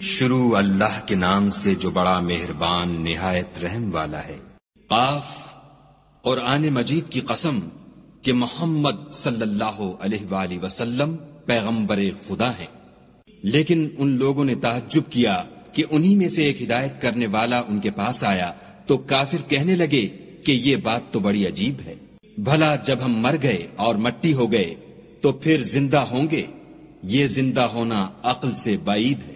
شروع اللہ کے نام سے جو بڑا مہربان نہایت رحم والا ہے۔ قاف، قرآن مجید کی قسم کہ محمد صلی اللہ علیہ وآلہ وسلم پیغمبر خدا ہیں۔ لیکن ان لوگوں نے تعجب کیا کہ انہی میں سے ایک ہدایت کرنے والا ان کے پاس آیا تو کافر کہنے لگے کہ یہ بات تو بڑی عجیب ہے، بھلا جب ہم مر گئے اور مٹی ہو گئے تو پھر زندہ ہوں گے؟ یہ زندہ ہونا عقل سے بعید ہے۔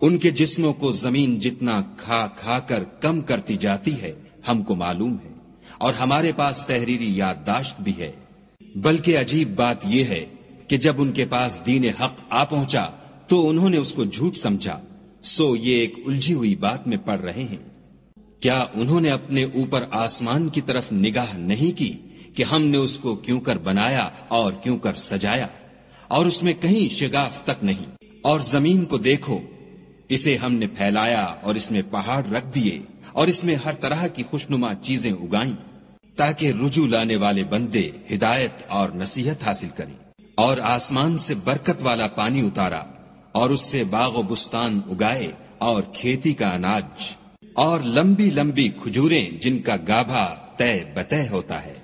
ان کے جسموں کو زمین جتنا کھا کھا کر کم کرتی جاتی ہے ہم کو معلوم ہے، اور ہمارے پاس تحریری یادداشت بھی ہے۔ بلکہ عجیب بات یہ ہے کہ جب ان کے پاس دین حق آ پہنچا تو انہوں نے اس کو جھوٹ سمجھا، سو یہ ایک الجھی ہوئی بات میں پڑ رہے ہیں۔ کیا انہوں نے اپنے اوپر آسمان کی طرف نگاہ نہیں کی کہ ہم نے اس کو کیوں کر بنایا اور کیوں کر سجایا، اور اس میں کہیں شگاف تک نہیں؟ اور زمین کو دیکھو، اسے ہم نے پھیلایا اور اس میں پہاڑ رکھ دیے اور اس میں ہر طرح کی خوشنما چیزیں اگائیں تاکہ رجوع لانے والے بندے ہدایت اور نصیحت حاصل کریں۔ اور آسمان سے برکت والا پانی اتارا اور اس سے باغ و بستان اگائے اور کھیتی کا اناج اور لمبی لمبی کھجوریں جن کا گابھا طے بطے ہوتا ہے۔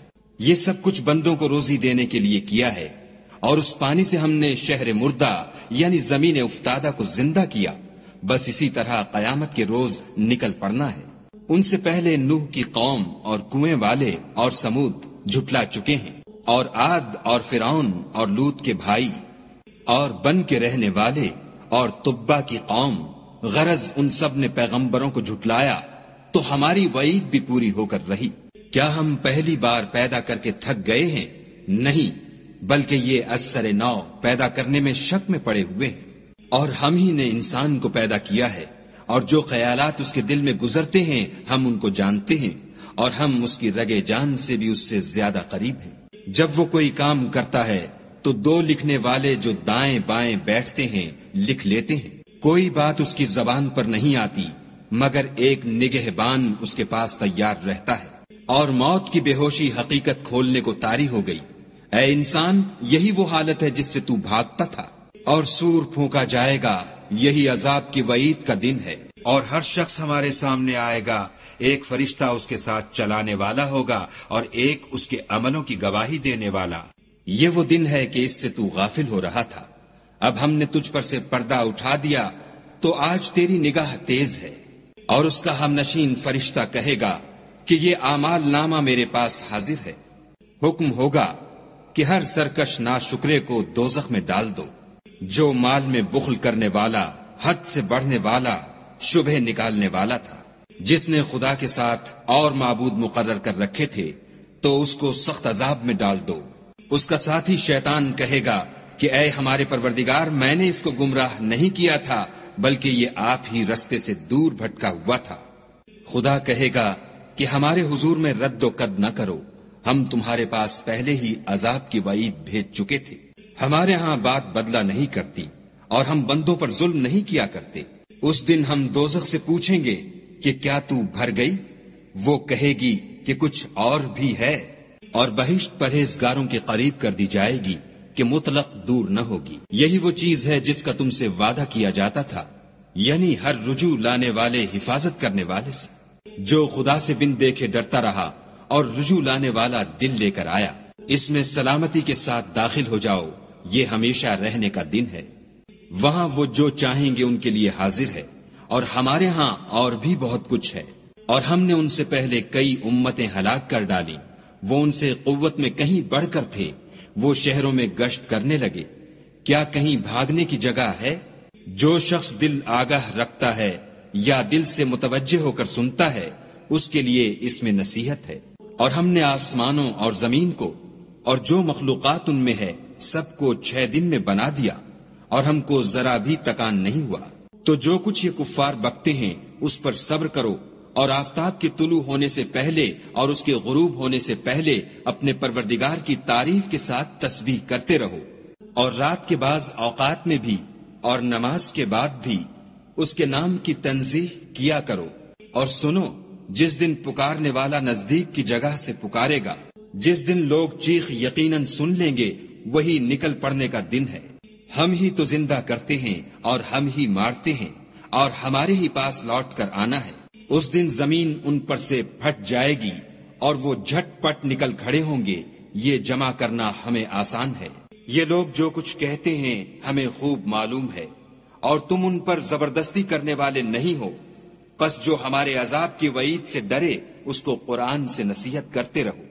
یہ سب کچھ بندوں کو روزی دینے کے لیے کیا ہے۔ اور اس پانی سے ہم نے شہر مردہ یعنی زمین افتادہ کو زندہ کیا۔ بس اسی طرح قیامت کے روز نکل پڑنا ہے۔ ان سے پہلے نوح کی قوم اور کنویں والے اور سمود جھٹلا چکے ہیں، اور عاد اور فرعون اور لوط کے بھائی اور بن کے رہنے والے اور تبا کی قوم، غرض ان سب نے پیغمبروں کو جھٹلایا تو ہماری وعید بھی پوری ہو کر رہی۔ کیا ہم پہلی بار پیدا کر کے تھک گئے ہیں؟ نہیں، بلکہ یہ اثر نو پیدا کرنے میں شک میں پڑے ہوئے ہیں۔ اور ہم ہی نے انسان کو پیدا کیا ہے، اور جو خیالات اس کے دل میں گزرتے ہیں ہم ان کو جانتے ہیں، اور ہم اس کی رگے جان سے بھی اس سے زیادہ قریب ہیں۔ جب وہ کوئی کام کرتا ہے تو دو لکھنے والے جو دائیں بائیں بیٹھتے ہیں لکھ لیتے ہیں۔ کوئی بات اس کی زبان پر نہیں آتی مگر ایک نگہبان اس کے پاس تیار رہتا ہے۔ اور موت کی بے ہوشی حقیقت کھولنے کو طاری ہو گئی۔ اے انسان، یہی وہ حالت ہے جس سے تو بھاگتا تھا، اور سور پھونکا جائے گا، یہی عذاب کی وعید کا دن ہے۔ اور ہر شخص ہمارے سامنے آئے گا، ایک فرشتہ اس کے ساتھ چلانے والا ہوگا اور ایک اس کے عملوں کی گواہی دینے والا۔ یہ وہ دن ہے کہ اس سے تو غافل ہو رہا تھا، اب ہم نے تجھ پر سے پردہ اٹھا دیا تو آج تیری نگاہ تیز ہے۔ اور اس کا ہم نشین فرشتہ کہے گا کہ یہ اعمال نامہ میرے پاس حاضر ہے۔ حکم ہوگا کہ ہر سرکش ناشکرے کو دوزخ میں ڈال دو۔ جو مال میں بخل کرنے والا، حد سے بڑھنے والا، شبہ نکالنے والا تھا، جس نے خدا کے ساتھ اور معبود مقرر کر رکھے تھے، تو اس کو سخت عذاب میں ڈال دو۔ اس کا ساتھی شیطان کہے گا کہ اے ہمارے پروردگار، میں نے اس کو گمراہ نہیں کیا تھا بلکہ یہ آپ ہی رستے سے دور بھٹکا ہوا تھا۔ خدا کہے گا کہ ہمارے حضور میں رد و قد نہ کرو، ہم تمہارے پاس پہلے ہی عذاب کی وعید بھیج چکے تھے۔ ہمارے ہاں بات بدلہ نہیں کرتی اور ہم بندوں پر ظلم نہیں کیا کرتے۔ اس دن ہم دوزخ سے پوچھیں گے کہ کیا تو بھر گئی؟ وہ کہے گی کہ کچھ اور بھی ہے، اور بہشت پرہیزگاروں کے قریب کر دی جائے گی کہ مطلق دور نہ ہوگی۔ یہی وہ چیز ہے جس کا تم سے وعدہ کیا جاتا تھا، یعنی ہر رجوع لانے والے حفاظت کرنے والے سے۔ جو خدا سے بن دیکھے ڈرتا رہا اور رجوع لانے والا دل لے کر آیا، اس میں سلامتی کے ساتھ داخل ہو جاؤ، یہ ہمیشہ رہنے کا دن ہے۔ وہاں وہ جو چاہیں گے ان کے لیے حاضر ہے، اور ہمارے ہاں اور بھی بہت کچھ ہے۔ اور ہم نے ان سے پہلے کئی امتیں ہلاک کر ڈالی، وہ ان سے قوت میں کہیں بڑھ کر تھے، وہ شہروں میں گشت کرنے لگے، کیا کہیں بھاگنے کی جگہ ہے؟ جو شخص دل آگاہ رکھتا ہے یا دل سے متوجہ ہو کر سنتا ہے، اس کے لیے اس میں نصیحت ہے۔ اور ہم نے آسمانوں اور زمین کو اور جو مخلوقات ان میں ہے سب کو 6 دن میں بنا دیا، اور ہم کو ذرا بھی تکان نہیں ہوا۔ تو جو کچھ یہ کفار بکتے ہیں اس پر صبر کرو، اور آفتاب کے طلوع ہونے سے پہلے اور اس کے غروب ہونے سے پہلے اپنے پروردگار کی تعریف کے ساتھ تسبیح کرتے رہو، اور رات کے بعض اوقات میں بھی اور نماز کے بعد بھی اس کے نام کی تنزیح کیا کرو۔ اور سنو، جس دن پکارنے والا نزدیک کی جگہ سے پکارے گا، جس دن لوگ چیخ یقیناً سن لیں گے، وہی نکل پڑنے کا دن ہے۔ ہم ہی تو زندہ کرتے ہیں اور ہم ہی مارتے ہیں، اور ہمارے ہی پاس لوٹ کر آنا ہے۔ اس دن زمین ان پر سے پھٹ جائے گی اور وہ جھٹ پٹ نکل کھڑے ہوں گے، یہ جمع کرنا ہمیں آسان ہے۔ یہ لوگ جو کچھ کہتے ہیں ہمیں خوب معلوم ہے، اور تم ان پر زبردستی کرنے والے نہیں ہو، پس جو ہمارے عذاب کی وعید سے ڈرے اس کو قرآن سے نصیحت کرتے رہو۔